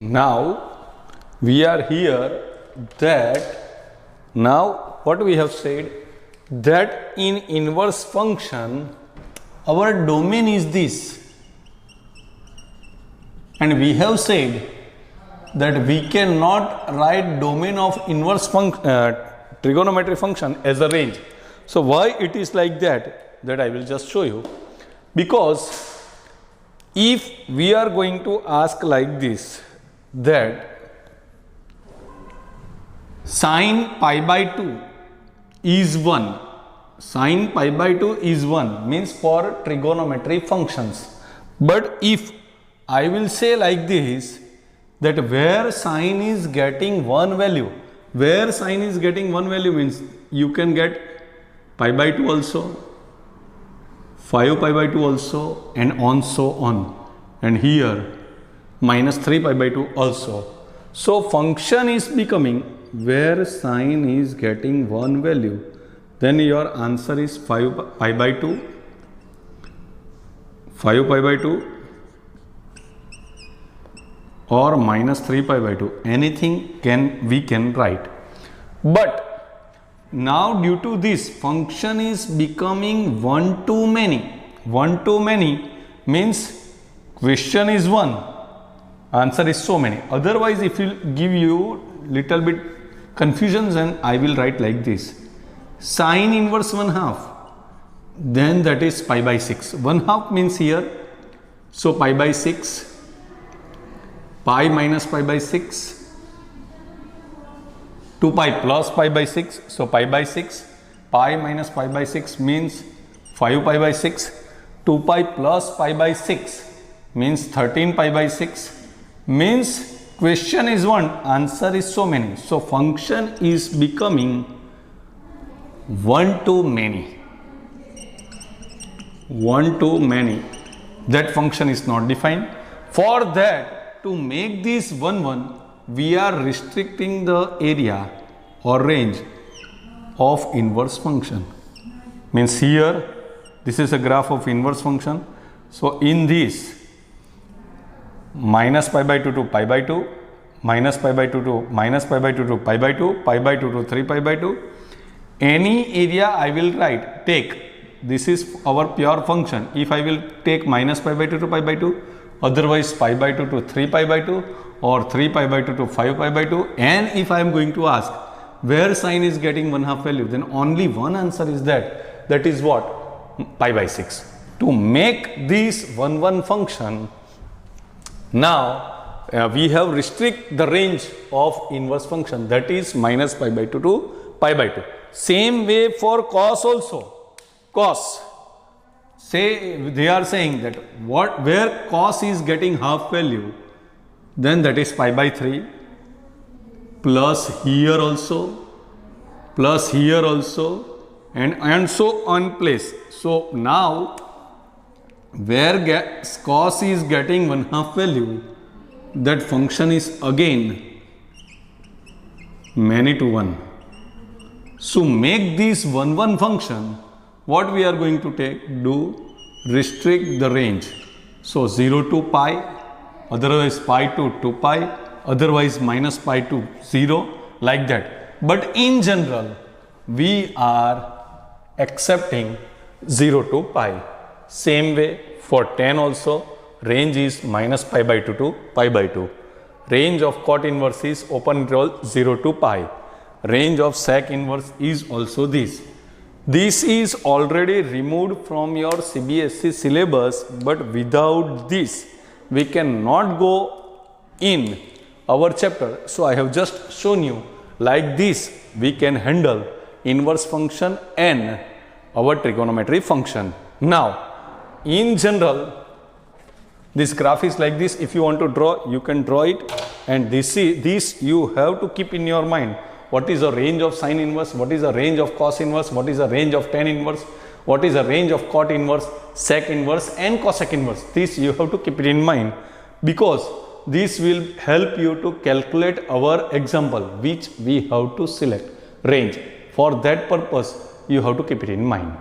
Now we are here that now what we have said that in inverse function our domain is this, and we have said that we cannot write domain of inverse trigonometry function as a range. So why it is like that I will just show you. Because if we are going to ask like this, that sine pi by 2 is 1, sine pi by 2 is 1 means for trigonometry functions. But if I will say like this, that where sine is getting one value, where sine is getting one value means you can get pi by 2 also, 5 pi by 2 also, and on so on, and here minus 3 pi by 2 also. So function is becoming where sine is getting one value, then your answer is 5 pi by 2, 5 pi by 2 or minus 3 pi by 2, anything we can write. But now due to this function is becoming one to many. One to many means question is 1, answer is so many. Otherwise if it will give you little bit confusions, and I will write like this, sine inverse 1/2, then that is pi by 6. 1/2 means here, so pi by 6, pi minus pi by 6, 2 pi plus pi by 6, so pi by 6, pi minus pi by 6 means 5 pi by 6, 2 pi plus pi by 6 means 13 pi by 6, means question is 1, answer is so many. So function is becoming one to many. One to many. That function is not defined. For that, to make this 1, we are restricting the area or range of inverse function. Means here, this is a graph of inverse function. So in this, minus pi by 2 to pi by 2, minus pi by 2 to minus pi by 2 to pi by 2, pi by 2 to 3 pi by 2. Any area I will write, take, this is our pure function. If I will take minus pi by 2 to pi by 2, otherwise pi by 2 to 3 pi by 2, or 3 pi by 2 to 5 pi by 2. And if I am going to ask where sine is getting 1/2 value, then only one answer is that is what? Pi by 6. To make this 1 function, now we have restrict the range of inverse function, that is minus pi by 2 to pi by 2. Same way for cos also. Cos, say they are saying that where cos is getting half value, then that is pi by 3, plus here also, and so on place. So now where cos is getting 1/2 value, that function is again many to 1. So make this 1 function, what we are going to do, restrict the range. So 0 to pi, otherwise pi to 2 pi, otherwise minus pi to 0, like that. But in general, we are accepting 0 to pi. Same way for tan also, range is minus pi by 2 to pi by 2. Range of cot inverse is open interval 0 to pi. Range of sec inverse is also this. This is already removed from your CBSE syllabus, but without this, we cannot go in our chapter. So I have just shown you like this, we can handle inverse function and our trigonometry function. Now, in general, this graph is like this. If you want to draw, you can draw it, and this you have to keep in your mind. What is the range of sine inverse? What is the range of cos inverse? What is the range of tan inverse? What is the range of cot inverse, sec inverse, and cosec inverse? This you have to keep it in mind, because this will help you to calculate our example, which we have to select range. For that purpose, you have to keep it in mind.